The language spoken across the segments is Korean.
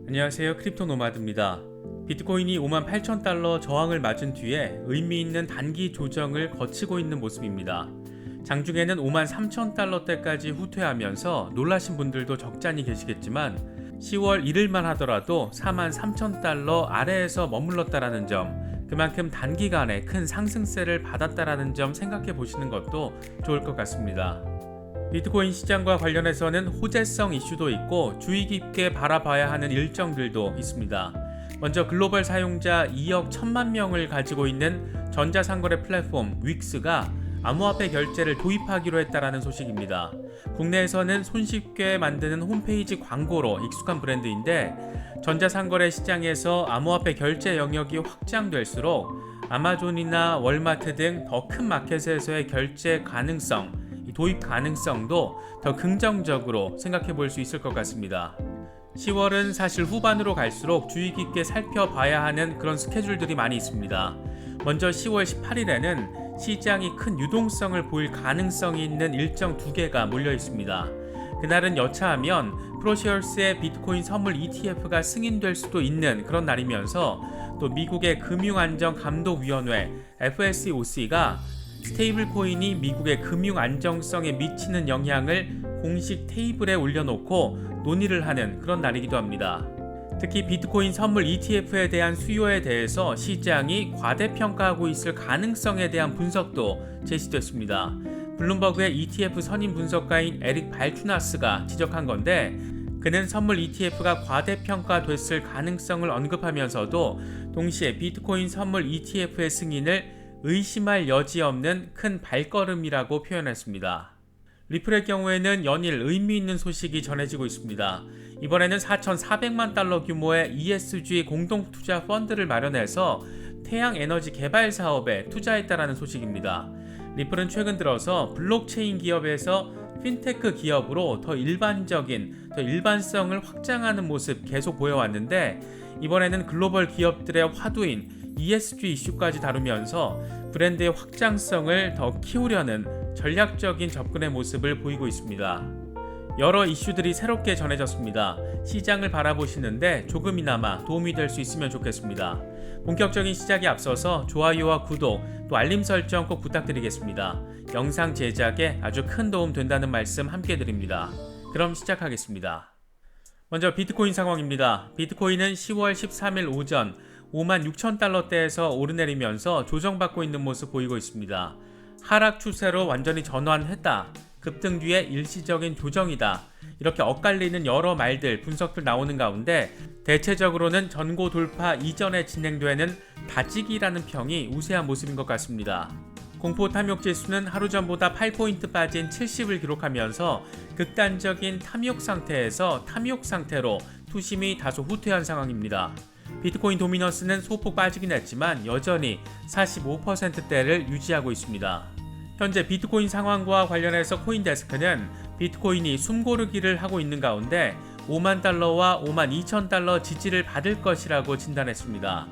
안녕하세요. 크립토 노마드입니다. 비트코인이 58,000달러 저항을 맞은 뒤에 의미 있는 단기 조정을 거치고 있는 모습입니다. 장중에는 53,000달러대까지 후퇴하면서 놀라신 분들도 적잖이 계시겠지만 10월 1일만 하더라도 43,000달러 아래에서 머물렀다라는 점, 그만큼 단기간에 큰 상승세를 받았다라는 점 생각해 보시는 것도 좋을 것 같습니다. 비트코인 시장과 관련해서는 호재성 이슈도 있고 주의 깊게 바라봐야 하는 일정들도 있습니다. 먼저 글로벌 사용자 2억 1천만 명을 가지고 있는 전자상거래 플랫폼 윅스가 암호화폐 결제를 도입하기로 했다라는 소식입니다. 국내에서는 손쉽게 만드는 홈페이지 광고로 익숙한 브랜드인데 전자상거래 시장에서 암호화폐 결제 영역이 확장될수록 아마존이나 월마트 등 더 큰 마켓에서의 결제 가능성, 도입 가능성도 더 긍정적으로 생각해 볼 수 있을 것 같습니다. 10월은 사실 후반으로 갈수록 주의 깊게 살펴봐야 하는 그런 스케줄들이 많이 있습니다. 먼저 10월 18일에는 시장이 큰 유동성을 보일 가능성이 있는 일정 2개가 몰려 있습니다. 그날은 여차하면 프로시어스의 비트코인 선물 ETF가 승인될 수도 있는 그런 날이면서 또 미국의 금융안전감독위원회 FSOC가 스테이블 코인이 미국의 금융 안정성에 미치는 영향을 공식 테이블에 올려놓고 논의를 하는 그런 날이기도 합니다. 특히 비트코인 선물 ETF에 대한 수요에 대해서 시장이 과대평가하고 있을 가능성에 대한 분석도 제시됐습니다. 블룸버그의 ETF 선임 분석가인 에릭 발투나스가 지적한 건데, 그는 선물 ETF가 과대평가됐을 가능성을 언급하면서도 동시에 비트코인 선물 ETF의 승인을 의심할 여지 없는 큰 발걸음이라고 표현했습니다. 리플의 경우에는 연일 의미 있는 소식이 전해지고 있습니다. 이번에는 4,400만 달러 규모의 ESG 공동투자 펀드를 마련해서 태양 에너지 개발 사업에 투자했다라는 소식입니다. 리플은 최근 들어서 블록체인 기업에서 핀테크 기업으로 더 일반성을 확장하는 모습 계속 보여왔는데, 이번에는 글로벌 기업들의 화두인 ESG 이슈까지 다루면서 브랜드의 확장성을 더 키우려는 전략적인 접근의 모습을 보이고 있습니다. 여러 이슈들이 새롭게 전해졌습니다. 시장을 바라보시는데 조금이나마 도움이 될 수 있으면 좋겠습니다. 본격적인 시작에 앞서서 좋아요와 구독, 또 알림 설정 꼭 부탁드리겠습니다. 영상 제작에 아주 큰 도움 된다는 말씀 함께 드립니다. 그럼 시작하겠습니다. 먼저 비트코인 상황입니다. 비트코인은 10월 13일 오전 56,000달러대에서 오르내리면서 조정받고 있는 모습 보이고 있습니다. 하락 추세로 완전히 전환했다, 급등 뒤에 일시적인 조정이다, 이렇게 엇갈리는 여러 말들, 분석들 나오는 가운데 대체적으로는 전고 돌파 이전에 진행되는 다지기라는 평이 우세한 모습인 것 같습니다. 공포 탐욕 지수는 하루 전보다 8포인트 빠진 70을 기록하면서 극단적인 탐욕 상태에서 탐욕 상태로 투심이 다소 후퇴한 상황입니다. 비트코인 도미넌스는 소폭 빠지긴 했지만 여전히 45%대를 유지하고 있습니다. 현재 비트코인 상황과 관련해서 코인데스크는 비트코인이 숨고르기를 하고 있는 가운데 5만 달러와 5만 2천 달러 지지를 받을 것이라고 진단했습니다.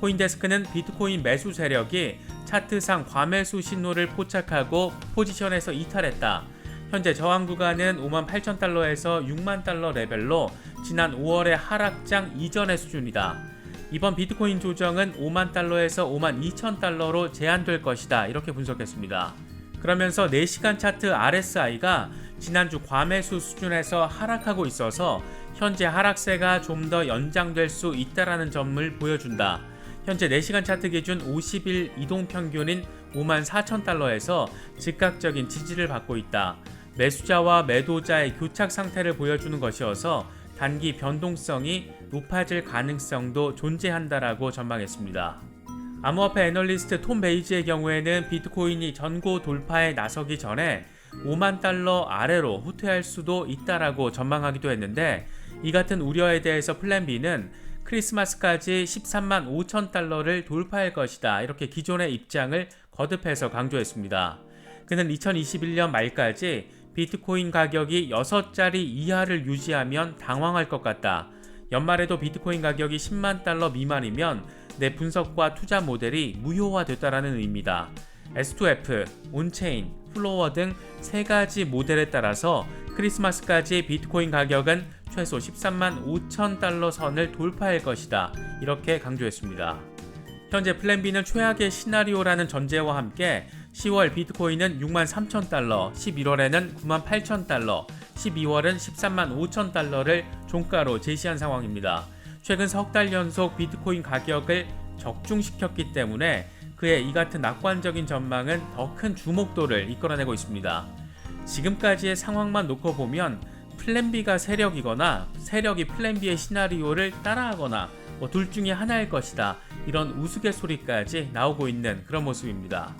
코인데스크는 비트코인 매수 세력이 차트상 과매수 신호를 포착하고 포지션에서 이탈했다, 현재 저항 구간은 58,000달러에서 6만 달러 레벨로 지난 5월의 하락장 이전의 수준이다, 이번 비트코인 조정은 5만 달러에서 5만 2천 달러로 제한될 것이다, 이렇게 분석했습니다. 그러면서 4시간 차트 RSI가 지난주 과매수 수준에서 하락하고 있어서 현재 하락세가 좀 더 연장될 수 있다라는 점을 보여준다. 현재 4시간 차트 기준 50일 이동평균인 54,000달러에서 즉각적인 지지를 받고 있다. 매수자와 매도자의 교착 상태를 보여주는 것이어서 단기 변동성이 높아질 가능성도 존재한다라고 전망했습니다. 암호화폐 애널리스트 톰 베이지의 경우에는 비트코인이 전고 돌파에 나서기 전에 5만 달러 아래로 후퇴할 수도 있다라고 전망하기도 했는데, 이 같은 우려에 대해서 플랜 B는 크리스마스까지 13만 5천 달러를 돌파할 것이다, 이렇게 기존의 입장을 거듭해서 강조했습니다. 그는 2021년 말까지 비트코인 가격이 6자리 이하를 유지하면 당황할 것 같다, 연말에도 비트코인 가격이 10만 달러 미만이면 내 분석과 투자 모델이 무효화됐다라는 의미다. S2F, 온체인, 플로어 등 3가지 모델에 따라서 크리스마스까지 비트코인 가격은 최소 13만 5천 달러 선을 돌파할 것이다. 이렇게 강조했습니다. 현재 플랜 B는 최악의 시나리오라는 전제와 함께 10월 비트코인은 6만 3천 달러, 11월에는 9만 8천 달러, 12월은 13만 5천 달러를 종가로 제시한 상황입니다. 최근 석 달 연속 비트코인 가격을 적중시켰기 때문에 그의 이 같은 낙관적인 전망은 더 큰 주목도를 이끌어내고 있습니다. 지금까지의 상황만 놓고 보면 플랜 B가 세력이거나 세력이 플랜 B의 시나리오를 따라하거나 둘 중에 하나일 것이다. 이런 우스갯소리까지 나오고 있는 그런 모습입니다.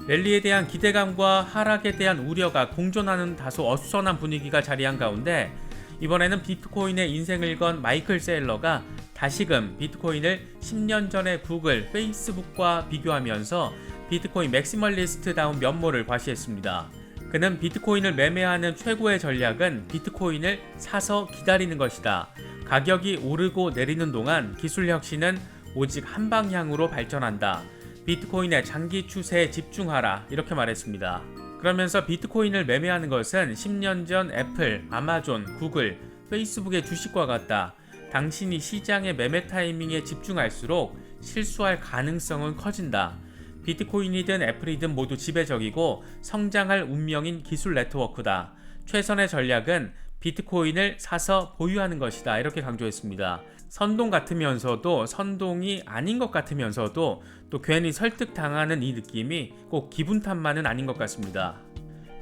랠리에 대한 기대감과 하락에 대한 우려가 공존하는 다소 어수선한 분위기가 자리한 가운데 이번에는 비트코인의 인생을 건 마이클 세일러가 다시금 비트코인을 10년 전의 구글, 페이스북과 비교하면서 비트코인 맥시멀리스트다운 면모를 과시했습니다. 그는 비트코인을 매매하는 최고의 전략은 비트코인을 사서 기다리는 것이다. 가격이 오르고 내리는 동안 기술 혁신은 오직 한 방향으로 발전한다. 비트코인의 장기 추세에 집중하라. 이렇게 말했습니다. 그러면서 비트코인을 매매하는 것은 10년 전 애플, 아마존, 구글, 페이스북의 주식과 같다. 당신이 시장의 매매 타이밍에 집중할수록 실수할 가능성은 커진다. 비트코인이든 애플이든 모두 지배적이고 성장할 운명인 기술 네트워크다. 최선의 전략은 비트코인을 사서 보유하는 것이다. 이렇게 강조했습니다. 선동 같으면서도 선동이 아닌 것 같으면서도 또 괜히 설득당하는 이 느낌이 꼭 기분 탓만은 아닌 것 같습니다.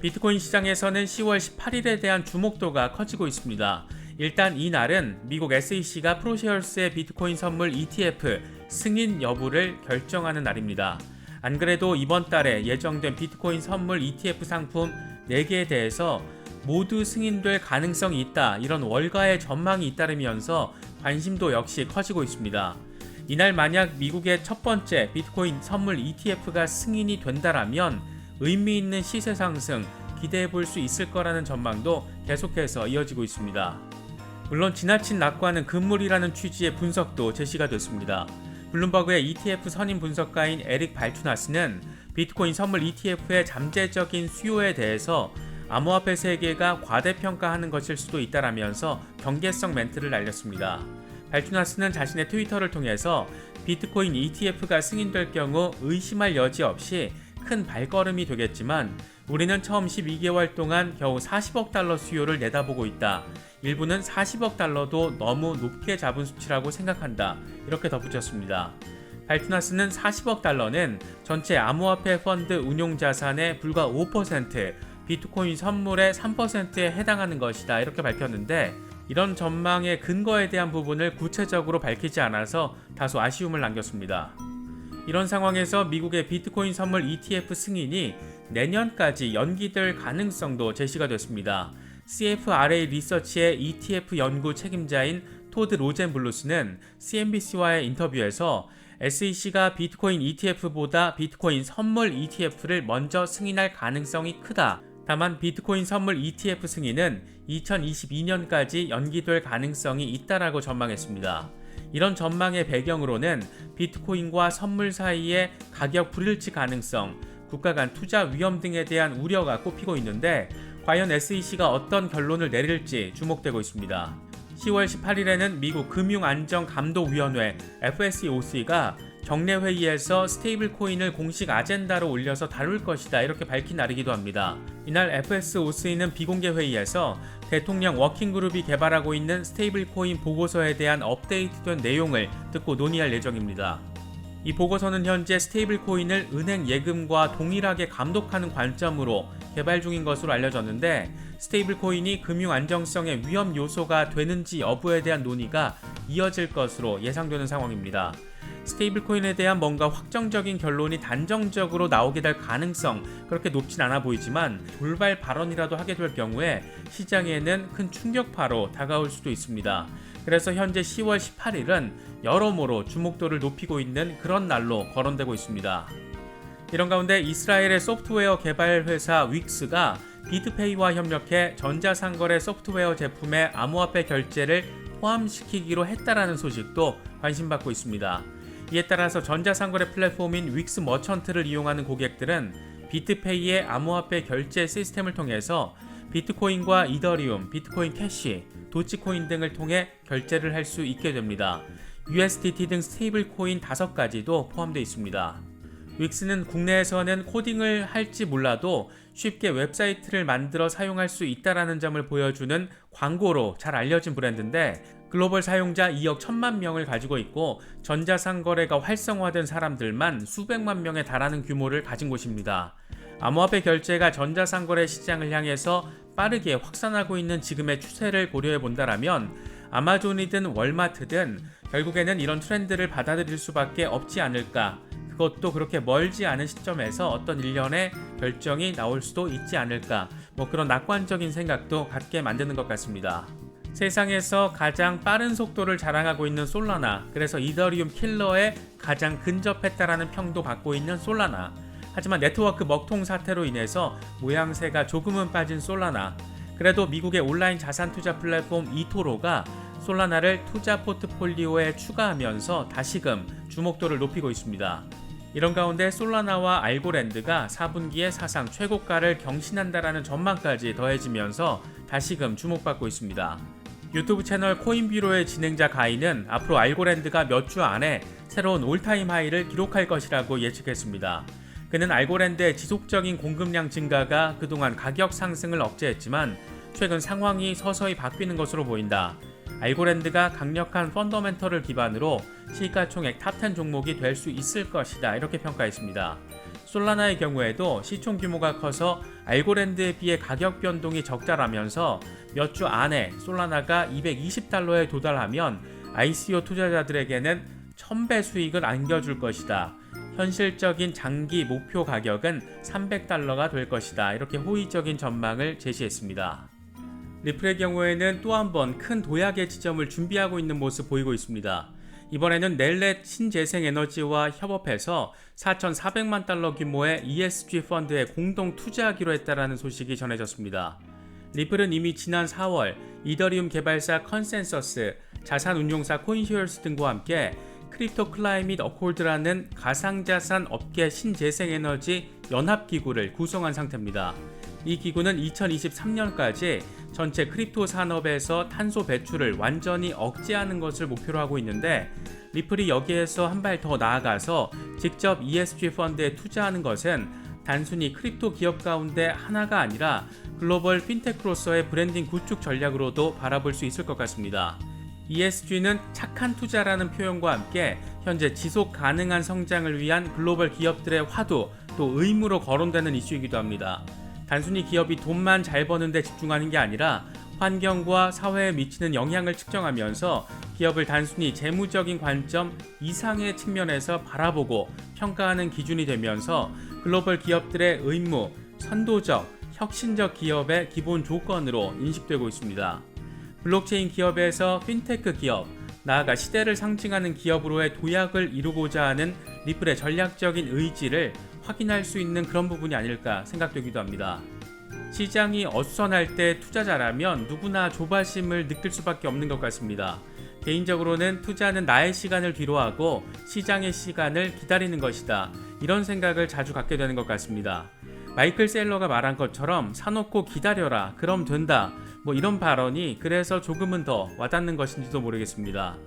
비트코인 시장에서는 10월 18일에 대한 주목도가 커지고 있습니다. 일단 이날은 미국 SEC가 프로쉐어스의 비트코인 선물 ETF 승인 여부를 결정하는 날입니다. 안 그래도 이번 달에 예정된 비트코인 선물 ETF 상품 4개에 대해서 모두 승인될 가능성이 있다. 이런 월가의 전망이 잇따르면서 관심도 역시 커지고 있습니다. 이날 만약 미국의 첫 번째 비트코인 선물 ETF가 승인이 된다라면 의미 있는 시세 상승 기대해 볼 수 있을 거라는 전망도 계속해서 이어지고 있습니다. 물론 지나친 낙관은 금물이라는 취지의 분석도 제시가 됐습니다. 블룸버그의 ETF 선임 분석가인 에릭 발투나스는 비트코인 선물 ETF의 잠재적인 수요에 대해서 암호화폐 세계가 과대평가하는 것일 수도 있다라면서 경계성 멘트를 날렸습니다. 발투나스는 자신의 트위터를 통해서 비트코인 ETF가 승인될 경우 의심할 여지 없이 큰 발걸음이 되겠지만 우리는 처음 12개월 동안 겨우 40억 달러 수요를 내다보고 있다. 일부는 40억 달러도 너무 높게 잡은 수치라고 생각한다. 이렇게 덧붙였습니다. 발투나스는 40억 달러는 전체 암호화폐 펀드 운용 자산의 불과 5%, 비트코인 선물의 3%에 해당하는 것이다. 이렇게 밝혔는데 이런 전망의 근거에 대한 부분을 구체적으로 밝히지 않아서 다소 아쉬움을 남겼습니다. 이런 상황에서 미국의 비트코인 선물 ETF 승인이 내년까지 연기될 가능성도 제시가 됐습니다. CFRA 리서치의 ETF 연구 책임자인 토드 로젠블루스는 CNBC와의 인터뷰에서 SEC가 비트코인 ETF보다 비트코인 선물 ETF를 먼저 승인할 가능성이 크다. 다만 비트코인 선물 ETF 승인은 2022년까지 연기될 가능성이 있다라고 전망했습니다. 이런 전망의 배경으로는 비트코인과 선물 사이의 가격 불일치 가능성, 국가 간 투자 위험 등에 대한 우려가 꼽히고 있는데 과연 SEC가 어떤 결론을 내릴지 주목되고 있습니다. 10월 18일에는 미국 금융안전감독위원회 FSOC가 정례 회의에서 스테이블 코인을 공식 아젠다로 올려서 다룰 것이다 이렇게 밝힌 날이기도 합니다. 이날 FSOC는 비공개 회의에서 대통령 워킹그룹이 개발하고 있는 스테이블 코인 보고서에 대한 업데이트된 내용을 듣고 논의할 예정입니다. 이 보고서는 현재 스테이블 코인을 은행 예금과 동일하게 감독하는 관점으로 개발 중인 것으로 알려졌는데 스테이블 코인이 금융 안정성의 위험 요소가 되는지 여부에 대한 논의가 이어질 것으로 예상되는 상황입니다. 스테이블 코인에 대한 뭔가 확정적인 결론이 단정적으로 나오게 될 가능성 그렇게 높진 않아 보이지만 돌발 발언이라도 하게 될 경우에 시장에는 큰 충격파로 다가올 수도 있습니다. 그래서 현재 10월 18일은 여러모로 주목도를 높이고 있는 그런 날로 거론되고 있습니다. 이런 가운데 이스라엘의 소프트웨어 개발 회사 윅스가 비트페이와 협력해 전자상거래 소프트웨어 제품에 암호화폐 결제를 포함시키기로 했다라는 소식도 관심받고 있습니다. 이에 따라서 전자상거래 플랫폼인 윅스 머천트를 이용하는 고객들은 비트페이의 암호화폐 결제 시스템을 통해서 비트코인과 이더리움, 비트코인 캐시, 도치코인 등을 통해 결제를 할 수 있게 됩니다. USDT 등 스테이블 코인 5가지도 포함되어 있습니다. 윅스는 국내에서는 코딩을 할지 몰라도 쉽게 웹사이트를 만들어 사용할 수 있다는 점을 보여주는 광고로 잘 알려진 브랜드인데, 글로벌 사용자 2억 1천만 명을 가지고 있고 전자상거래가 활성화된 사람들만 수백만 명에 달하는 규모를 가진 곳입니다. 암호화폐 결제가 전자상거래 시장을 향해서 빠르게 확산하고 있는 지금의 추세를 고려해 본다라면 아마존이든 월마트든 결국에는 이런 트렌드를 받아들일 수밖에 없지 않을까. 그것도 그렇게 멀지 않은 시점에서 어떤 일련의 결정이 나올 수도 있지 않을까. 그런 낙관적인 생각도 갖게 만드는 것 같습니다. 세상에서 가장 빠른 속도를 자랑하고 있는 솔라나, 그래서 이더리움 킬러에 가장 근접했다라는 평도 받고 있는 솔라나. 하지만 네트워크 먹통 사태로 인해서 모양새가 조금은 빠진 솔라나. 그래도 미국의 온라인 자산 투자 플랫폼 이토로가 솔라나를 투자 포트폴리오에 추가하면서 다시금 주목도를 높이고 있습니다. 이런 가운데 솔라나와 알고랜드가 4분기에 사상 최고가를 경신한다라는 전망까지 더해지면서 다시금 주목받고 있습니다. 유튜브 채널 코인뷰로의 진행자 가이는 앞으로 알고랜드가 몇 주 안에 새로운 올타임 하이를 기록할 것이라고 예측했습니다. 그는 알고랜드의 지속적인 공급량 증가가 그동안 가격 상승을 억제했지만 최근 상황이 서서히 바뀌는 것으로 보인다. 알고랜드가 강력한 펀더멘털을 기반으로 시가총액 탑10 종목이 될 수 있을 것이다, 이렇게 평가했습니다. 솔라나의 경우에도 시총 규모가 커서 알고랜드에 비해 가격 변동이 적다라면서 몇 주 안에 솔라나가 $220에 도달하면 ICO 투자자들에게는 1000배 수익을 안겨줄 것이다. 현실적인 장기 목표 가격은 $300가 될 것이다. 이렇게 호의적인 전망을 제시했습니다. 리플의 경우에는 또 한 번 큰 도약의 지점을 준비하고 있는 모습 보이고 있습니다. 이번에는 넬렛 신재생에너지와 협업해서 $4,400만 규모의 ESG 펀드에 공동 투자하기로 했다라는 소식이 전해졌습니다. 리플은 이미 지난 4월 이더리움 개발사 컨센서스, 자산운용사 코인쉐어스 등과 함께 크립토 클라이밋 어코드라는 가상자산 업계 신재생에너지 연합기구를 구성한 상태입니다. 이 기구는 2023년까지 전체 크립토 산업에서 탄소 배출을 완전히 억제하는 것을 목표로 하고 있는데, 리플이 여기에서 한 발 더 나아가서 직접 ESG 펀드에 투자하는 것은 단순히 크립토 기업 가운데 하나가 아니라 글로벌 핀테크로서의 브랜딩 구축 전략으로도 바라볼 수 있을 것 같습니다. ESG는 착한 투자라는 표현과 함께 현재 지속 가능한 성장을 위한 글로벌 기업들의 화두, 또 의무로 거론되는 이슈이기도 합니다. 단순히 기업이 돈만 잘 버는 데 집중하는 게 아니라 환경과 사회에 미치는 영향을 측정하면서 기업을 단순히 재무적인 관점 이상의 측면에서 바라보고 평가하는 기준이 되면서 글로벌 기업들의 의무, 선도적, 혁신적 기업의 기본 조건으로 인식되고 있습니다. 블록체인 기업에서 핀테크 기업, 나아가 시대를 상징하는 기업으로의 도약을 이루고자 하는 리플의 전략적인 의지를 확인할 수 있는 그런 부분이 아닐까 생각되기도 합니다. 시장이 어수선할 때 투자자라면 누구나 조바심을 느낄 수밖에 없는 것 같습니다. 개인적으로는 투자는 나의 시간을 뒤로하고 시장의 시간을 기다리는 것이다, 이런 생각을 자주 갖게 되는 것 같습니다. 마이클 셀러가 말한 것처럼 사놓고 기다려라, 그럼 된다, 이런 발언이 그래서 조금은 더 와닿는 것인지도 모르겠습니다.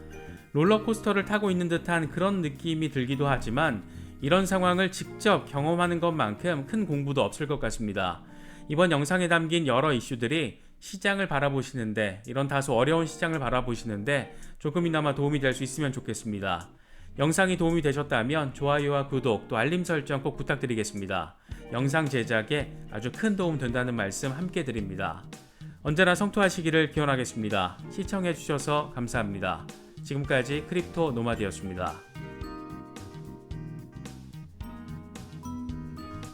롤러코스터를 타고 있는 듯한 그런 느낌이 들기도 하지만 이런 상황을 직접 경험하는 것만큼 큰 공부도 없을 것 같습니다. 이번 영상에 담긴 여러 이슈들이 시장을 바라보시는데, 이런 다소 어려운 시장을 바라보시는데 조금이나마 도움이 될 수 있으면 좋겠습니다. 영상이 도움이 되셨다면 좋아요와 구독, 또 알림 설정 꼭 부탁드리겠습니다. 영상 제작에 아주 큰 도움 된다는 말씀 함께 드립니다. 언제나 성투하시기를 기원하겠습니다. 시청해주셔서 감사합니다. 지금까지 크립토 노마드였습니다.